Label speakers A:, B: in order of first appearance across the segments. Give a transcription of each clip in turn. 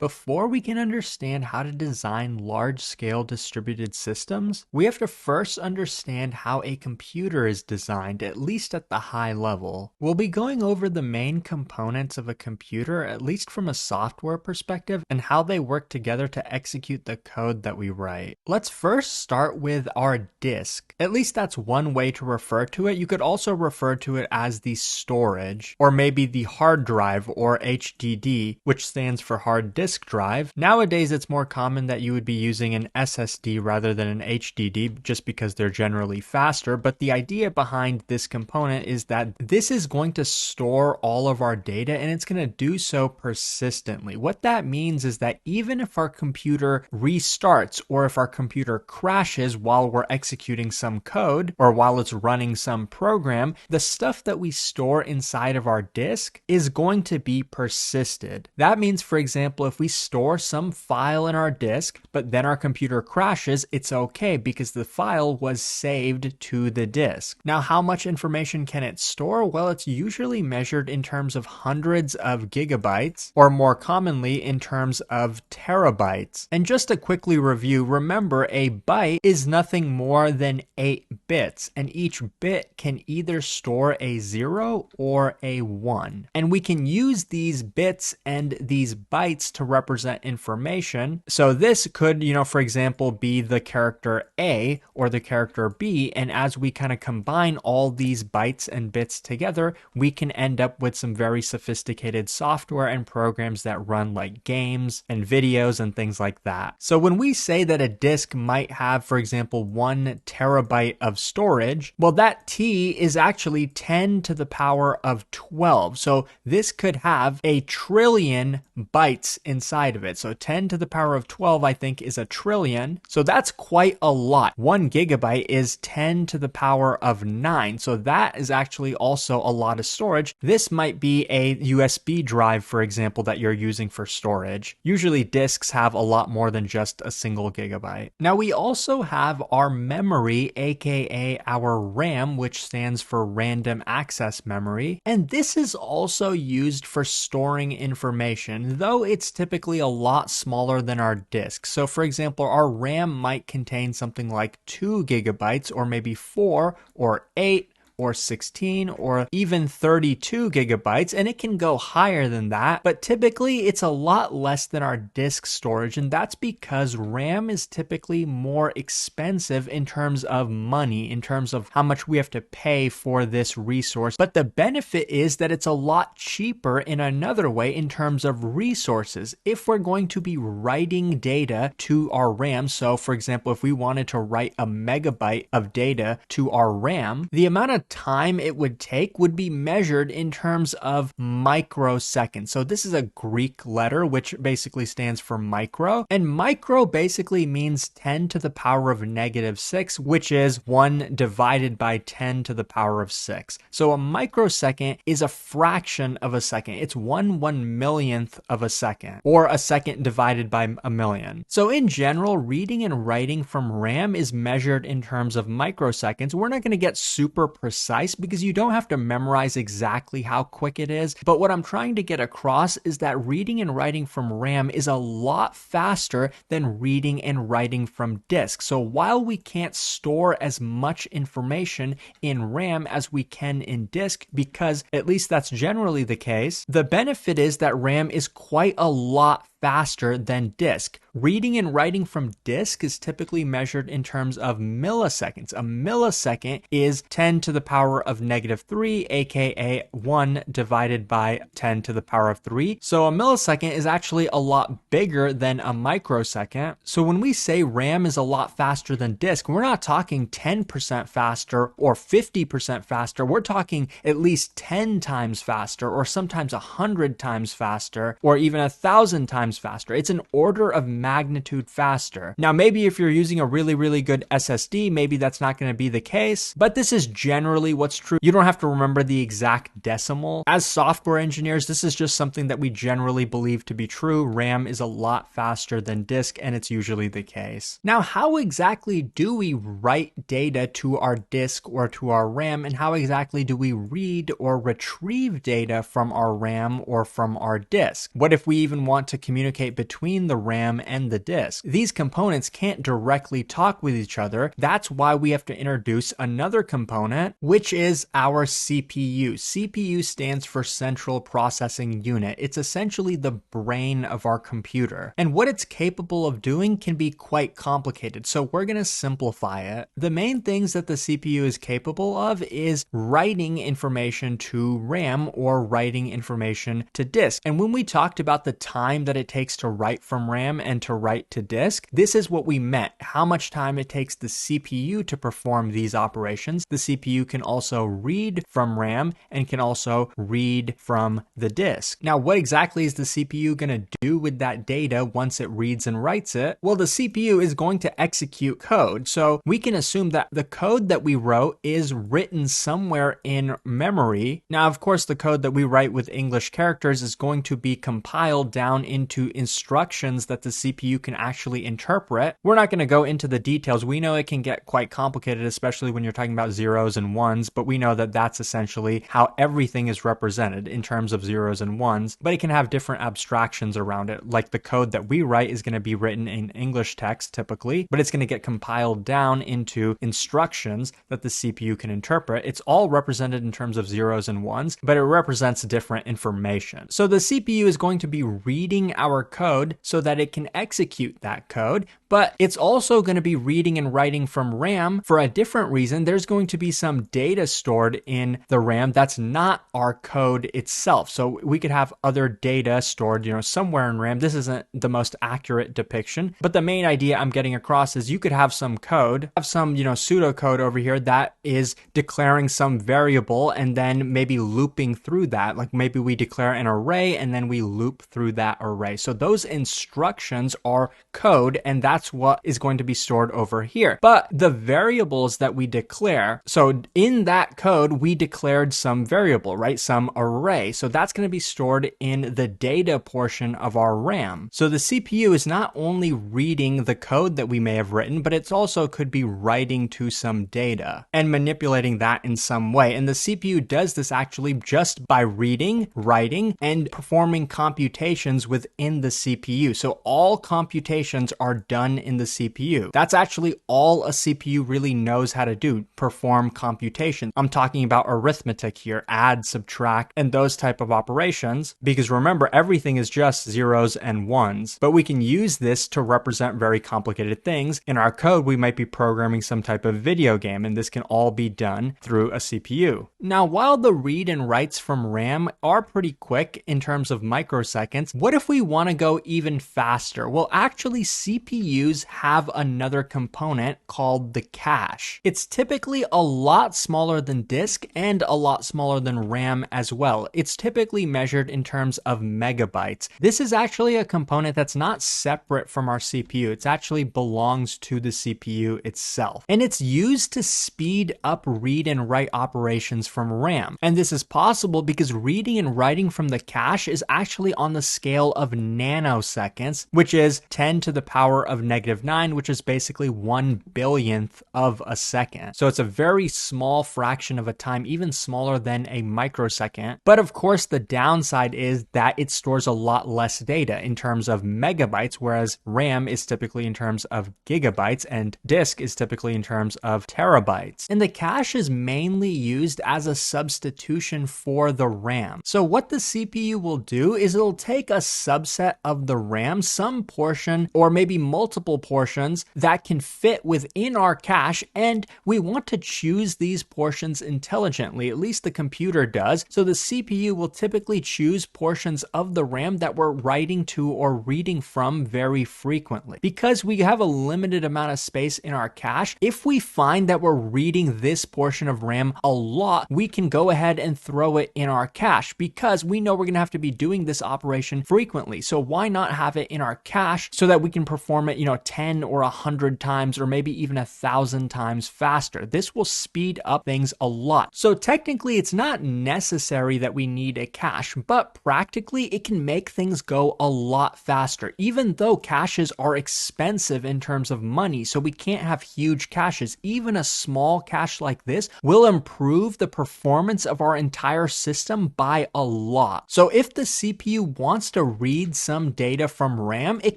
A: Before we can understand how to design large-scale distributed systems, we have to first understand how a computer is designed, at least at the high level. We'll be going over the main components of a computer, at least from a software perspective, and how they work together to execute the code that we write. Let's first start with our disk. At least that's one way to refer to it. You could also refer to it as the storage, or maybe the hard drive, or HDD, which stands for hard disk drive. Nowadays, it's more common that you would be using an SSD rather than an HDD just because they're generally faster. But the idea behind this component is that this is going to store all of our data and it's going to do so persistently. What that means is that even if our computer restarts or if our computer crashes while we're executing some code or while it's running some program, the stuff that we store inside of our disk is going to be persisted. That means, for example, if we store some file in our disk, but then our computer crashes, it's okay because the file was saved to the disk. Now, how much information can it store? Well, it's usually measured in terms of hundreds of gigabytes, or more commonly in terms of terabytes. And just to quickly review, remember a byte is nothing more than 8 bits, and each bit can either store a 0 or a 1. And we can use these bits and these bytes to represent information. So this could, for example, be the character A or the character B. And as we kind of combine all these bytes and bits together, we can end up with some very sophisticated software and programs that run like games and videos and things like that. So when we say that a disk might have, for example, 1 terabyte of storage, well, that T is actually 10 to the power of 12. So this could have a trillion bytes inside of it. So 10 to the power of 12, I think, is a trillion. So that's quite a lot. 1 gigabyte is 10 to the power of 9. So that is actually also a lot of storage. This might be a USB drive, for example, that you're using for storage. Usually disks have a lot more than just a single gigabyte. Now we also have our memory, aka our RAM, which stands for random access memory. And this is also used for storing information, though it's typically a lot smaller than our disk. So for example, our RAM might contain something like 2 gigabytes or maybe 4 or 8 or 16 or even 32 gigabytes, and it can go higher than that, but typically it's a lot less than our disk storage, and that's because RAM is typically more expensive in terms of money, in terms of how much we have to pay for this resource. But the benefit is that it's a lot cheaper in another way in terms of resources. If we're going to be writing data to our RAM, so for example, if we wanted to write a megabyte of data to our RAM, the amount of time it would take would be measured in terms of microseconds. So this is a Greek letter, which basically stands for micro. And micro basically means 10 to the power of negative 6, which is 1 divided by 10 to the power of 6. So a microsecond is a fraction of a second. It's 1/1,000,000th of a second, or a second divided by a million. So in general, reading and writing from RAM is measured in terms of microseconds. We're not going to get super precise because you don't have to memorize exactly how quick it is. But what I'm trying to get across is that reading and writing from RAM is a lot faster than reading and writing from disk. So while we can't store as much information in RAM as we can in disk, because at least that's generally the case, the benefit is that RAM is quite a lot faster than disk. Reading and writing from disk is typically measured in terms of milliseconds. A millisecond is 10 to the power of negative 3, aka 1 divided by 10 to the power of 3. So a millisecond is actually a lot bigger than a microsecond. So when we say RAM is a lot faster than disk, we're not talking 10% faster or 50% faster. We're talking at least 10 times faster, or sometimes 100 times faster, or even 1,000 times faster. It's an order of magnitude faster. Now, maybe if you're using a really, really good SSD, maybe that's not going to be the case, but this is generally what's true. You don't have to remember the exact decimal. As software engineers, this is just something that we generally believe to be true. RAM is a lot faster than disk, and it's usually the case. Now, how exactly do we write data to our disk or to our RAM, and how exactly do we read or retrieve data from our RAM or from our disk? What if we even want to communicate between the RAM and the disk? These components can't directly talk with each other. That's why we have to introduce another component, which is our CPU. CPU stands for Central Processing Unit. It's essentially the brain of our computer. And what it's capable of doing can be quite complicated, so we're going to simplify it. The main things that the CPU is capable of is writing information to RAM or writing information to disk. And when we talked about the time that it takes to write from RAM and to write to disk, this is what we meant. How much time it takes the CPU to perform these operations. The CPU can also read from RAM and can also read from the disk. Now, what exactly is the CPU going to do with that data once it reads and writes it? Well, the CPU is going to execute code. So we can assume that the code that we wrote is written somewhere in memory. Now, of course, the code that we write with English characters is going to be compiled down into instructions that the CPU can actually interpret. We're not going to go into the details. We know it can get quite complicated, especially when you're talking about zeros and ones, but we know that that's essentially how everything is represented in terms of zeros and ones, but it can have different abstractions around it. Like the code that we write is going to be written in English text typically, but it's going to get compiled down into instructions that the CPU can interpret. It's all represented in terms of zeros and ones, but it represents different information. So the CPU is going to be reading our code so that it can execute that code, but it's also going to be reading and writing from RAM for a different reason. There's going to be some data stored in the RAM that's not our code itself. So we could have other data stored, somewhere in RAM. This isn't the most accurate depiction, but the main idea I'm getting across is you could have some code, have some, pseudocode over here that is declaring some variable and then maybe looping through that. Like maybe we declare an array and then we loop through that array. So those instructions are code, and that's what is going to be stored over here. But the variables that we declare, so in that code, we declared some variable, right? Some array. So that's going to be stored in the data portion of our RAM. So the CPU is not only reading the code that we may have written, but it's also could be writing to some data and manipulating that in some way. And the CPU does this actually just by reading, writing, and performing computations within the CPU. So all computations are done in the CPU. That's actually all a CPU really knows how to do, perform computation. I'm talking about arithmetic here, add, subtract, and those type of operations, because remember, everything is just zeros and ones, but we can use this to represent very complicated things. In our code, we might be programming some type of video game, and this can all be done through a CPU. Now, while the read and writes from RAM are pretty quick in terms of microseconds, what if we want to go even faster? Well, actually, CPUs have another component called the cache. It's typically a lot smaller than disk and a lot smaller than RAM as well. It's typically measured in terms of megabytes. This is actually a component that's not separate from our CPU. It actually belongs to the CPU itself. And it's used to speed up read and write operations from RAM. And this is possible because reading and writing from the cache is actually on the scale of nanoseconds, which is 10 to the power of -9, which is basically 1/1000th of a second. So it's a very small fraction of a time, even smaller than a microsecond. But of course, the downside is that it stores a lot less data in terms of megabytes, whereas RAM is typically in terms of gigabytes and disk is typically in terms of terabytes. And the cache is mainly used as a substitution for the RAM. So what the CPU will do is it'll take a subset of the RAM, some portion or maybe multiple portions that can fit within our cache, and we want to choose these portions intelligently. At least the computer does. So the CPU will typically choose portions of the RAM that we're writing to or reading from very frequently. Because we have a limited amount of space in our cache, if we find that we're reading this portion of RAM a lot, we can go ahead and throw it in our cache because we know we're going to have to be doing this operation frequently. So why not have it in our cache so that we can perform it, 10 or 100 times or maybe even 1,000 times faster. This will speed up things a lot. So technically it's not necessary that we need a cache, but practically it can make things go a lot faster, even though caches are expensive in terms of money. So we can't have huge caches. Even a small cache like this will improve the performance of our entire system by a lot. So if the CPU wants to read some data from RAM, it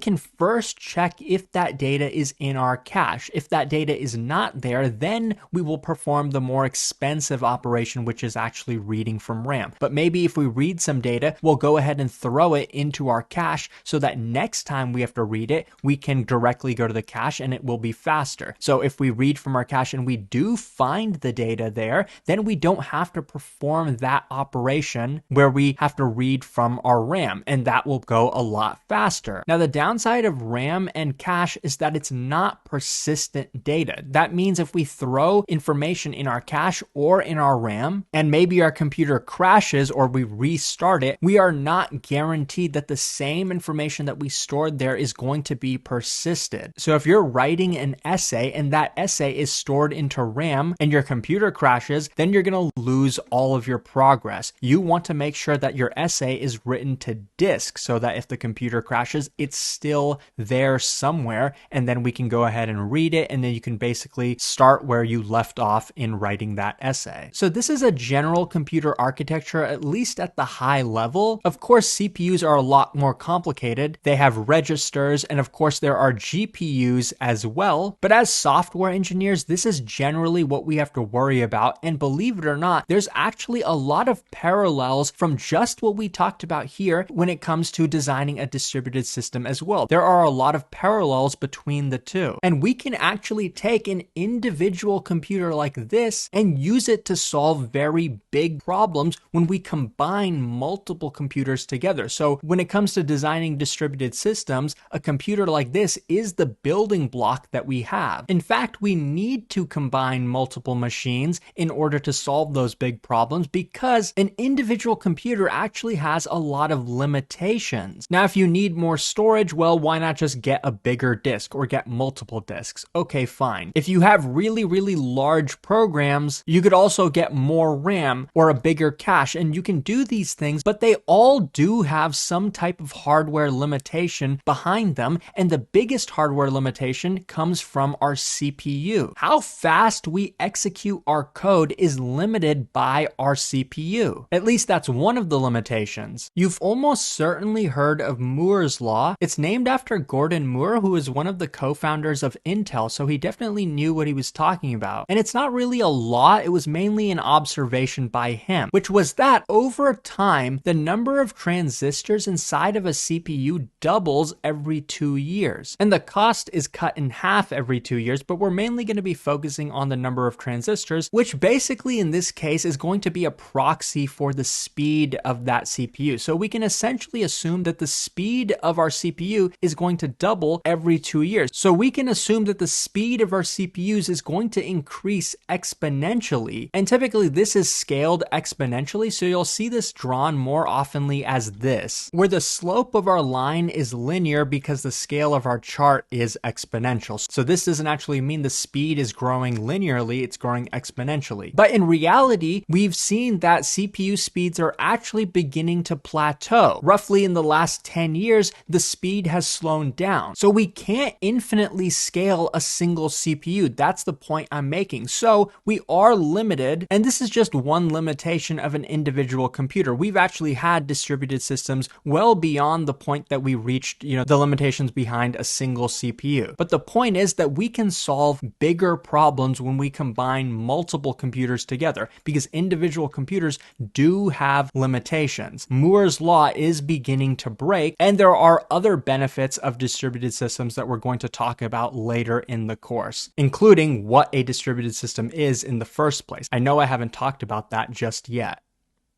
A: can first check if that data is in our cache. If that data is not there, then we will perform the more expensive operation, which is actually reading from RAM. But maybe if we read some data, we'll go ahead and throw it into our cache so that next time we have to read it, we can directly go to the cache and it will be faster. So if we read from our cache and we do find the data there, then we don't have to perform that operation where we have to read from our RAM, and that will go a lot faster. Now, the downside of RAM and cache is that it's not persistent data. That means if we throw information in our cache or in our RAM, and maybe our computer crashes or we restart it, we are not guaranteed that the same information that we stored there is going to be persisted. So if you're writing an essay and that essay is stored into RAM and your computer crashes, then you're going to lose all of your progress. You want to make sure that your essay is written to disk so that if the computer crashes, it's still there somewhere, and then we can go ahead and read it, and then you can basically start where you left off in writing that essay. So this is a general computer architecture, at least at the high level. Of course, CPUs are a lot more complicated. They have registers, and of course there are GPUs as well. But as software engineers, this is generally what we have to worry about. And believe it or not, there's actually a lot of parallels from just what we talked about here when it comes to designing a distributed system as well. There are a lot of parallels between the two. And we can actually take an individual computer like this and use it to solve very big problems when we combine multiple computers together. So when it comes to designing distributed systems, a computer like this is the building block that we have. In fact, we need to combine multiple machines in order to solve those big problems because an individual computer actually has a lot of limitations. Now, if you need more storage, well, why not just get a bigger disk or get multiple disks? Okay, fine. If you have really, really large programs, you could also get more RAM or a bigger cache, and you can do these things, but they all do have some type of hardware limitation behind them, and the biggest hardware limitation comes from our CPU. How fast we execute our code is limited by our CPU. At least that's one of the limitations. You've almost certainly heard of Moore's Law. It's named after Gordon Moore, who is one of the co-founders of Intel, so he definitely knew what he was talking about. And it's not really a law, it was mainly an observation by him, which was that over time, the number of transistors inside of a CPU doubles every 2 years. And the cost is cut in half every 2 years, but we're mainly going to be focusing on the number of transistors, which basically in this case is going to be a proxy for the speed of that CPU. So we can essentially assume that the speed of our CPU is going to double every 2 years. So we can assume that the speed of our CPUs is going to increase exponentially. And typically this is scaled exponentially. So you'll see this drawn more oftenly as this, where the slope of our line is linear because the scale of our chart is exponential. So this doesn't actually mean the speed is growing linearly, it's growing exponentially. But in reality, we've seen that CPU speeds are actually beginning to plateau. Roughly in the last 10 years, the speed has slowed down. So we can't infinitely scale a single CPU. That's the point I'm making. So we are limited, and this is just one limitation of an individual computer. We've actually had distributed systems well beyond the point that we reached, the limitations behind a single CPU. But the point is that we can solve bigger problems when we combine multiple computers together, because individual computers do have limitations. Moore's Law is beginning to break, and there are other benefits of distributed systems that we're going to talk about later in the course, including what a distributed system is in the first place. I know I haven't talked about that just yet.